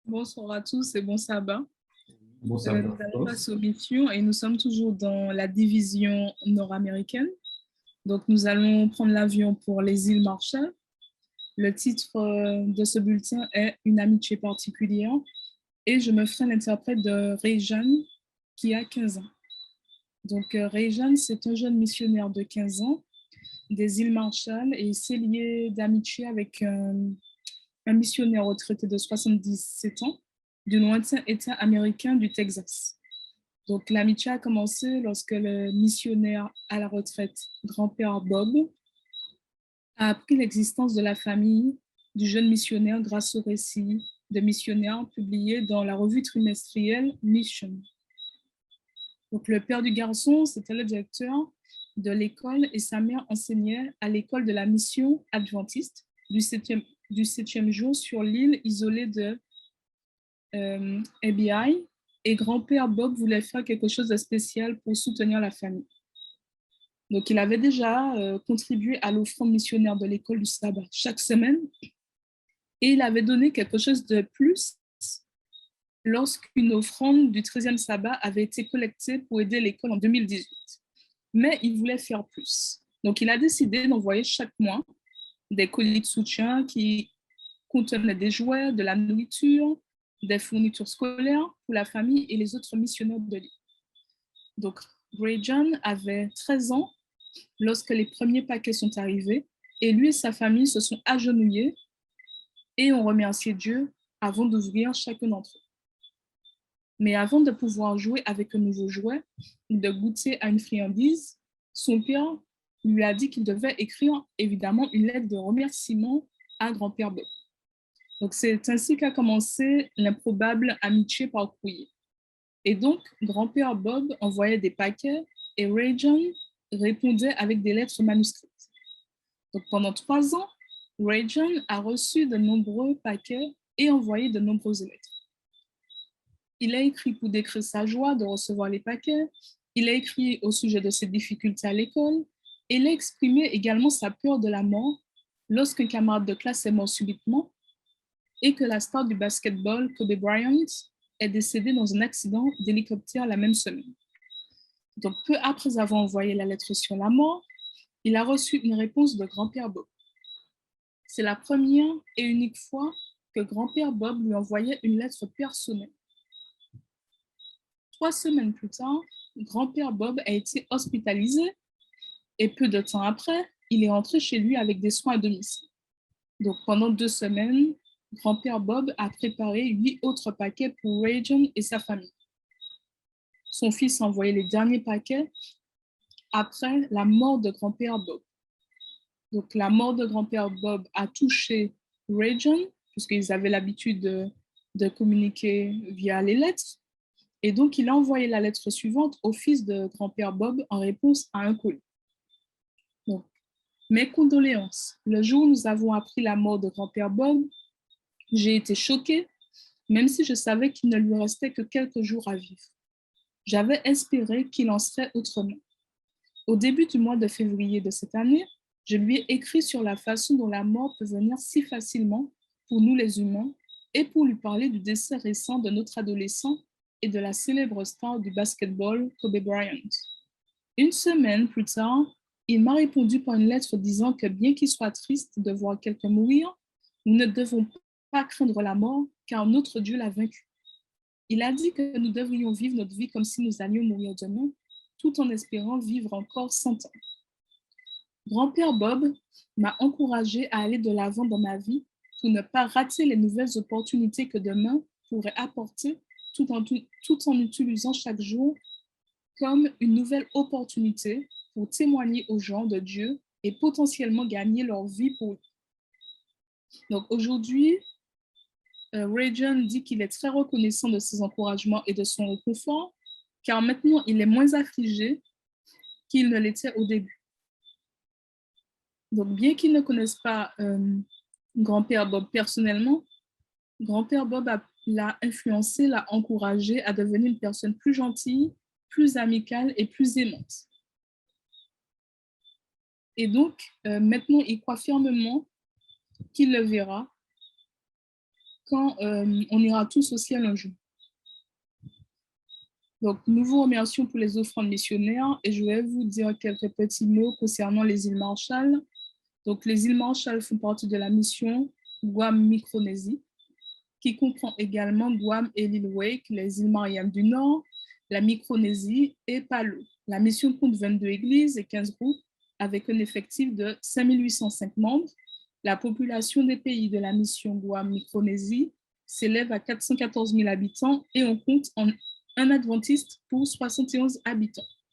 Bonsoir à tous et bon sabbat. Bon, ça va, Nous allons prof. passer aux missions et nous sommes toujours dans la division nord-américaine. Donc, nous allons prendre l'avion pour les îles Marshall. Le titre de ce bulletin est Une amitié particulière et je me ferai l'interprète de Rayjan qui a 15 ans. Donc, Rayjan, c'est un jeune missionnaire de 15 ans des îles Marshall et il s'est lié d'amitié avec un missionnaire retraité de 77 ans du lointain État américain du Texas. Donc, l'amitié a commencé lorsque le missionnaire à la retraite, grand-père Bob, a appris l'existence de la famille du jeune missionnaire grâce au récit de missionnaires publié dans la revue trimestrielle Mission. Donc, le père du garçon, c'était le directeur de l'école et sa mère enseignait à l'école de la mission adventiste du 7e jour sur l'île isolée de ABI. Et grand-père Bob voulait faire quelque chose de spécial pour soutenir la famille. Donc, il avait déjà contribué à l'offrande missionnaire de l'école du sabbat chaque semaine et il avait donné quelque chose de plus lorsqu'une offrande du 13e sabbat avait été collectée pour aider l'école en 2018. Mais il voulait faire plus. Donc, il a décidé d'envoyer chaque mois des colis de soutien qui contenaient des jouets, de la nourriture, des fournitures scolaires pour la famille et les autres missionnaires de l'île. Donc, Ray John avait 13 ans lorsque les premiers paquets sont arrivés et lui et sa famille se sont agenouillés et ont remercié Dieu avant d'ouvrir chacun d'entre eux. Mais avant de pouvoir jouer avec un nouveau jouet ou de goûter à une friandise, son père lui a dit qu'il devait écrire évidemment une lettre de remerciement à grand-père Bob. Donc c'est ainsi qu'a commencé l'improbable amitié par courrier. Et donc, grand-père Bob envoyait des paquets et Ray John répondait avec des lettres manuscrites. Donc pendant 3 ans, Ray John a reçu de nombreux paquets et envoyé de nombreuses lettres. Il a écrit pour décrire sa joie de recevoir les paquets, il a écrit au sujet de ses difficultés à l'école, et il a exprimé également sa peur de la mort lorsqu'un camarade de classe est mort subitement et que la star du basketball, Kobe Bryant, est décédé dans un accident d'hélicoptère la même semaine. Donc, peu après avoir envoyé la lettre sur la mort, il a reçu une réponse de grand-père Bob. C'est la première et unique fois que grand-père Bob lui envoyait une lettre personnelle. 3 semaines plus tard, grand-père Bob a été hospitalisé et peu de temps après, il est rentré chez lui avec des soins à domicile. Donc, pendant 2 semaines, grand-père Bob a préparé 8 autres paquets pour Ray John et sa famille. Son fils a envoyé les derniers paquets après la mort de grand-père Bob. Donc, la mort de grand-père Bob a touché Ray John, puisqu'ils avaient l'habitude de communiquer via les lettres. Et donc, il a envoyé la lettre suivante au fils de grand-père Bob en réponse à un colis. Donc, mes condoléances. Le jour où nous avons appris la mort de grand-père Bob, j'ai été choquée, même si je savais qu'il ne lui restait que quelques jours à vivre. J'avais espéré qu'il en serait autrement. Au début du mois de février de cette année, je lui ai écrit sur la façon dont la mort peut venir si facilement pour nous les humains et pour lui parler du décès récent de notre adolescent et de la célèbre star du basketball, Kobe Bryant. Une semaine plus tard, il m'a répondu par une lettre disant que bien qu'il soit triste de voir quelqu'un mourir, nous ne devons pas craindre la mort car notre Dieu l'a vaincu. Il a dit que nous devrions vivre notre vie comme si nous allions mourir demain, tout en espérant vivre encore 100 ans. Grand-père Bob m'a encouragé à aller de l'avant dans ma vie pour ne pas rater les nouvelles opportunités que demain pourrait apporter tout en utilisant chaque jour comme une nouvelle opportunité pour témoigner aux gens de Dieu et potentiellement gagner leur vie pour eux. Donc aujourd'hui, Ray John dit qu'il est très reconnaissant de ses encouragements et de son réconfort, car maintenant il est moins affligé qu'il ne l'était au début. Donc bien qu'il ne connaisse pas grand-père Bob personnellement, grand-père Bob l'a influencé, l'a encouragé à devenir une personne plus gentille, plus amicale et plus aimante. Et donc, maintenant, il croit fermement qu'il le verra quand on ira tous au ciel un jour. Donc, nous vous remercions pour les offrandes missionnaires et je vais vous dire quelques petits mots concernant les îles Marshall. Donc, les îles Marshall font partie de la mission Guam-Micronésie, qui comprend également Guam et l'île Wake, les îles Mariannes du Nord, la Micronésie et Palau. La mission compte 22 églises et 15 groupes avec un effectif de 5805 membres. La population des pays de la mission Guam-Micronésie s'élève à 414 000 habitants et on compte un adventiste pour 71 habitants.